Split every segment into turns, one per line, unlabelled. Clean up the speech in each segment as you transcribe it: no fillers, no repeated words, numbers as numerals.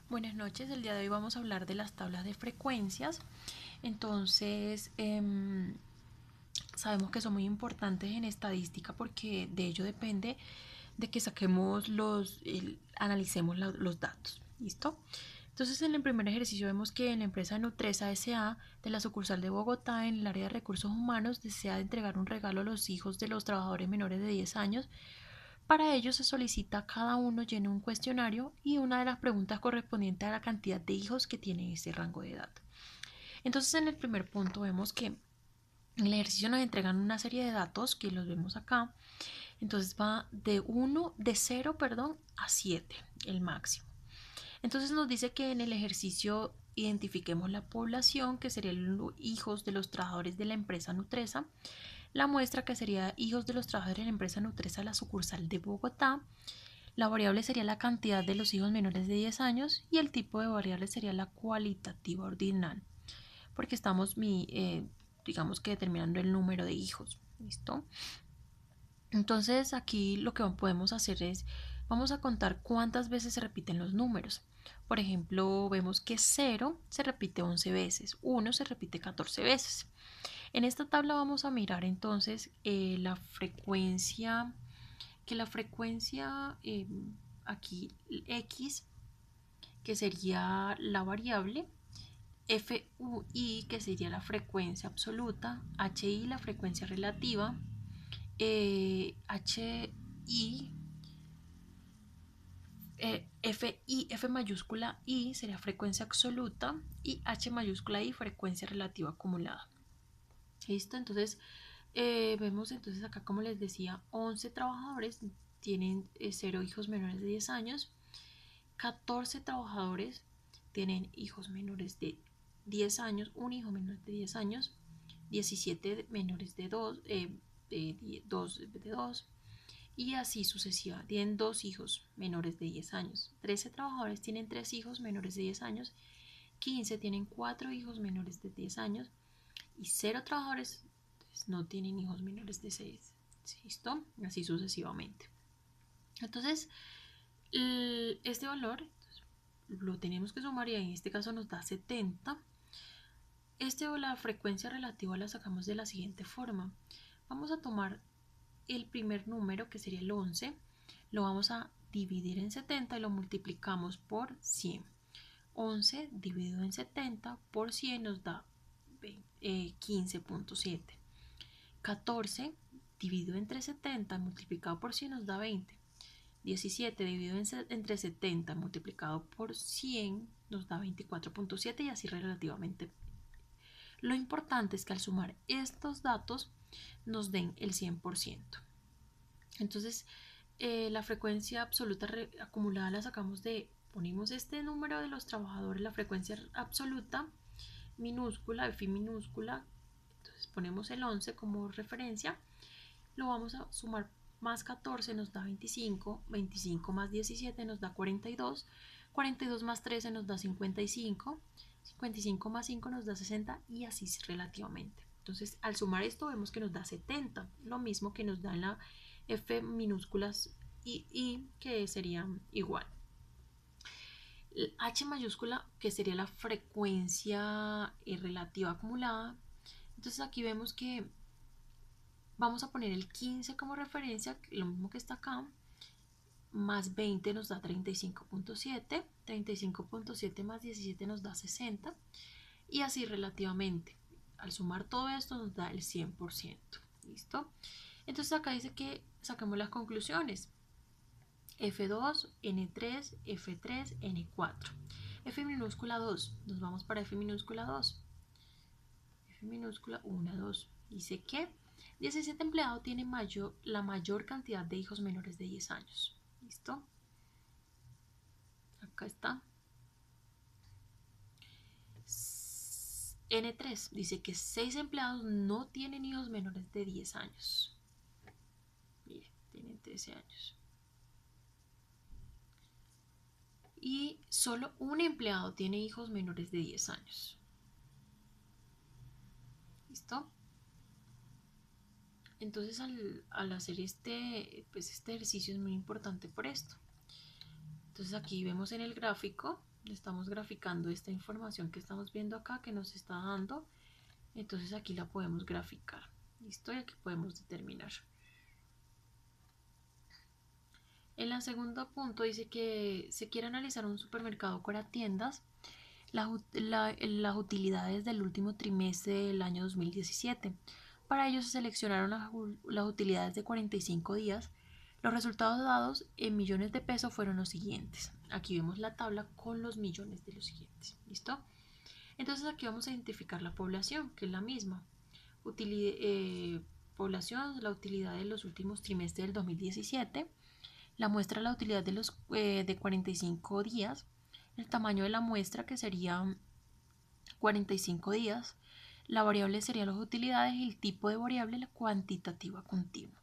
Buenas noches, el día de hoy vamos a hablar de las tablas de frecuencias. Entonces, sabemos que son muy importantes en estadística porque de ello depende de que saquemos analicemos los datos. ¿Listo? Entonces, en el primer ejercicio vemos que en la empresa Nutresa S.A. de la sucursal de Bogotá, en el área de recursos humanos, desea entregar un regalo a los hijos de los trabajadores menores de 10 años. Para ello se solicita a cada uno llene un cuestionario y una de las preguntas correspondiente a la cantidad de hijos que tiene ese rango de edad. Entonces, en el primer punto vemos que en el ejercicio nos entregan una serie de datos que los vemos acá. Entonces va de 0, a 7, el máximo. Entonces nos dice que en el ejercicio identifiquemos la población, que serían los hijos de los trabajadores de la empresa Nutresa, la muestra, que sería hijos de los trabajadores de la empresa Nutresa, la sucursal de Bogotá. La variable sería la cantidad de los hijos menores de 10 años y el tipo de variable sería la cualitativa ordinal, porque estamos, digamos que determinando el número de hijos. ¿Listo? Entonces aquí lo que podemos hacer es, vamos a contar cuántas veces se repiten los números. Por ejemplo, vemos que 0 se repite 11 veces, 1 se repite 14 veces. En esta tabla vamos a mirar entonces la frecuencia, aquí X, que sería la variable, FUI, que sería la frecuencia absoluta, HI, la frecuencia relativa, HI, F mayúscula I sería frecuencia absoluta y H mayúscula I frecuencia relativa acumulada. ¿Listo? Entonces, vemos entonces acá, como les decía, 11 trabajadores tienen 0 hijos menores de 10 años, 14 trabajadores tienen hijos menores de 10 años, un hijo menor de 10 años, 17 menores de 2, de 2 y así sucesiva. Tienen 2 hijos menores de 10 años. 13 trabajadores tienen 3 hijos menores de 10 años, 15 tienen 4 hijos menores de 10 años y 0 trabajadores no tienen hijos menores de 6. ¿Listo? Así sucesivamente. Entonces, este valor lo tenemos que sumar y en este caso nos da 70. La frecuencia relativa la sacamos de la siguiente forma. Vamos a tomar el primer número, que sería el 11, lo vamos a dividir en 70 y lo multiplicamos por 100. 11 dividido en 70 por 100 nos da 15.7. 14 dividido entre 70 multiplicado por 100 nos da 20. 17 dividido entre 70 multiplicado por 100 nos da 24.7 y así relativamente. Lo importante es que al sumar estos datos nos den el 100%. Entonces, la frecuencia absoluta acumulada la sacamos ponemos este número de los trabajadores, la frecuencia absoluta minúscula, F minúscula, entonces ponemos el 11 como referencia, lo vamos a sumar más 14 nos da 25, 25 más 17 nos da 42, 42 más 13 nos da 55, 55 más 5 nos da 60 y así relativamente. Entonces, al sumar esto vemos que nos da 70, lo mismo que nos da en la F minúsculas y que serían igual. H mayúscula, que sería la frecuencia relativa acumulada. Entonces aquí vemos que vamos a poner el 15 como referencia, lo mismo que está acá, más 20 nos da 35.7, 35.7 más 17 nos da 60 y así relativamente. Al sumar todo esto nos da el 100%. ¿Listo? Entonces acá dice que sacamos las conclusiones. F2, N3, F3, N4. F minúscula 2, nos vamos para F minúscula 2. F minúscula 1, 2. Dice que 17 empleados tiene la mayor cantidad de hijos menores de 10 años. ¿Listo? Acá está. N3 dice que 6 empleados no tienen hijos menores de 10 años. Miren, tienen 13 años. Y solo un empleado tiene hijos menores de 10 años. ¿Listo? Entonces al hacer este ejercicio es muy importante por esto. Entonces aquí vemos en el gráfico, estamos graficando esta información que estamos viendo acá que nos está dando. Entonces aquí la podemos graficar. ¿Listo? Y aquí podemos determinar. En el segundo punto dice que se quiere analizar un supermercado para tiendas, las utilidades del último trimestre del año 2017. Para ello se seleccionaron las utilidades de 45 días. Los resultados dados en millones de pesos fueron los siguientes. Aquí vemos la tabla con los millones de los siguientes. ¿Listo? Entonces aquí vamos a identificar la población, que es la misma. Población, la utilidad de los últimos trimestres del 2017. La muestra, la utilidad de 45 días. El tamaño de la muestra, que sería 45 días. La variable serían las utilidades y el tipo de variable, la cuantitativa continua.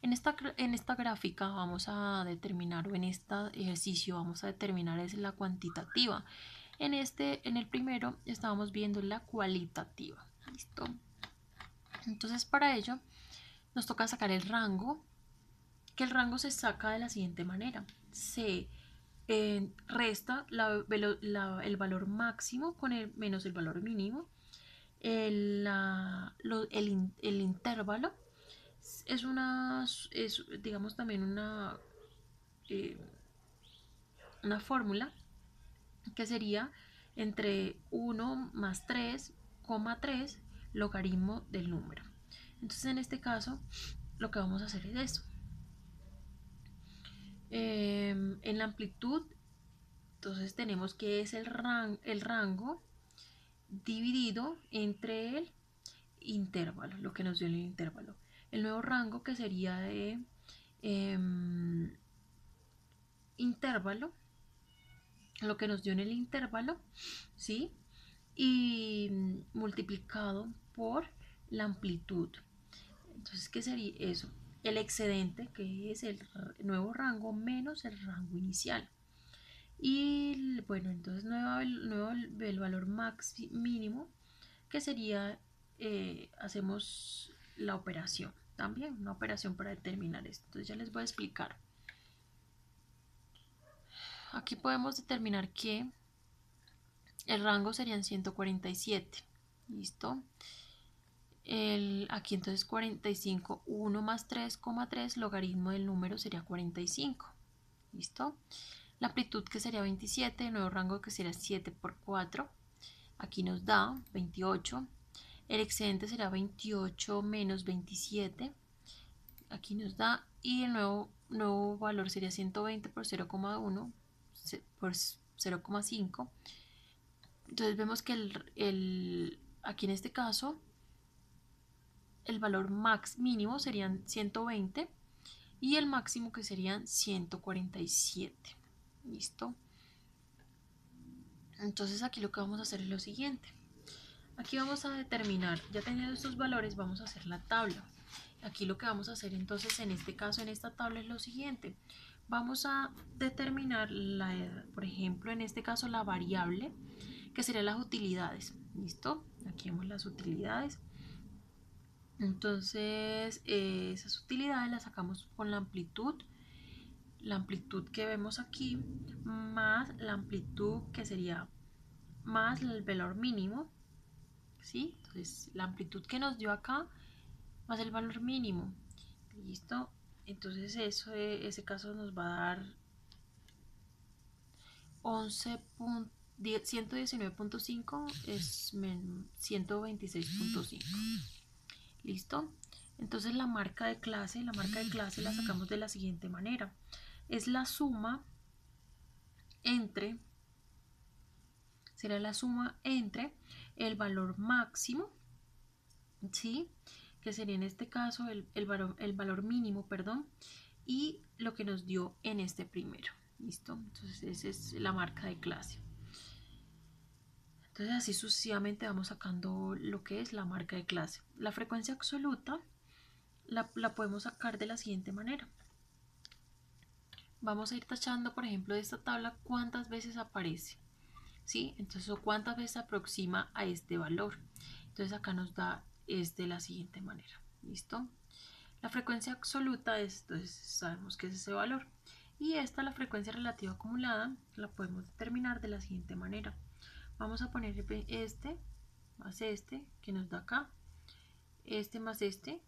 En esta gráfica vamos a determinar, o en este ejercicio vamos a determinar es la cuantitativa. En el primero estábamos viendo la cualitativa. ¿Listo? Entonces para ello nos toca sacar el rango, que el rango se saca de la siguiente manera. Se resta el valor máximo con menos el valor mínimo. El intervalo es digamos también una fórmula que sería entre 1 más 3,3 logaritmo del número. Entonces en este caso lo que vamos a hacer es eso. En la amplitud, entonces tenemos que es el rango dividido entre el intervalo, lo que nos dio el intervalo. El nuevo rango, que sería de intervalo, lo que nos dio en el intervalo, ¿sí? Y multiplicado por la amplitud. Entonces, ¿qué sería eso? El excedente, que es el nuevo rango menos el rango inicial. Y bueno, entonces el valor mínimo, que sería, hacemos la operación, también una operación para determinar esto. Entonces ya les voy a explicar. Aquí podemos determinar que el rango serían 147. ¿Listo? Aquí entonces 45, 1 más 3,3, logaritmo del número sería 45. ¿Listo? La amplitud, que sería 27, el nuevo rango, que sería 7 por 4. Aquí nos da 28. El excedente será 28 menos 27. Aquí nos da, y el nuevo valor sería 120 por 0,1 por 0,5. Entonces vemos que aquí en este caso el valor mínimo serían 120 y el máximo, que serían 147. ¿Listo? Entonces aquí lo que vamos a hacer es lo siguiente. Aquí vamos a determinar, ya teniendo estos valores, vamos a hacer la tabla. Aquí lo que vamos a hacer entonces en este caso, en esta tabla, es lo siguiente. Vamos a determinar, por ejemplo, en este caso la variable, que serían las utilidades. ¿Listo? Aquí vemos las utilidades. Entonces esas utilidades las sacamos con la amplitud que vemos aquí, más la amplitud, que sería más el valor mínimo, ¿sí? Entonces la amplitud que nos dio acá más el valor mínimo. ¿Listo? Entonces ese caso nos va a dar 119.5 es 126.5. ¿Listo? Entonces la marca de clase la sacamos de la siguiente manera. Es la suma entre, será la suma entre el valor máximo, ¿sí? Que sería en este caso el valor mínimo, perdón, y lo que nos dio en este primero. ¿Listo? Entonces esa es la marca de clase. Entonces así sucesivamente vamos sacando lo que es la marca de clase. La frecuencia absoluta la podemos sacar de la siguiente manera. Vamos a ir tachando, por ejemplo, de esta tabla cuántas veces aparece, ¿sí? Entonces, o cuántas veces se aproxima a este valor. Entonces acá nos da de la siguiente manera. ¿Listo? La frecuencia absoluta es, entonces sabemos que es ese valor. Y esta, la frecuencia relativa acumulada, la podemos determinar de la siguiente manera. Vamos a poner este más este, que nos da acá, este más este,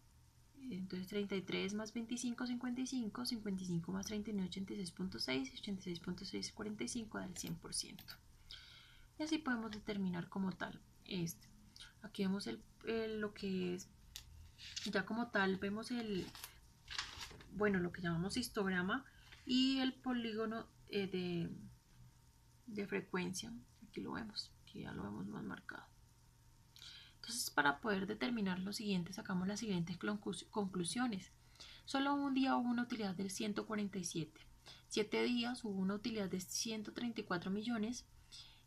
entonces 33 más 25, 55, 55 más 39, 86.6, 86.6, 45 da el 100%. Y así podemos determinar como tal este. Aquí vemos lo que es, ya como tal vemos bueno, lo que llamamos histograma y el polígono de frecuencia. Aquí lo vemos, aquí ya lo vemos más marcado. Entonces, para poder determinar lo siguiente, sacamos las siguientes conclusiones. Solo un día hubo una utilidad del 147. 7 días hubo una utilidad de 134 millones.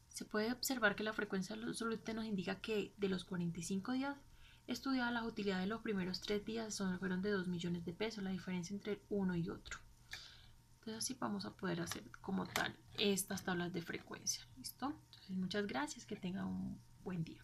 Se puede observar que la frecuencia absoluta nos indica que de los 45 días estudiadas, las utilidades de los primeros 3 días fueron de 2 millones de pesos, la diferencia entre uno y otro. Entonces así vamos a poder hacer como tal estas tablas de frecuencia. ¿Listo? Entonces muchas gracias, que tengan un buen día.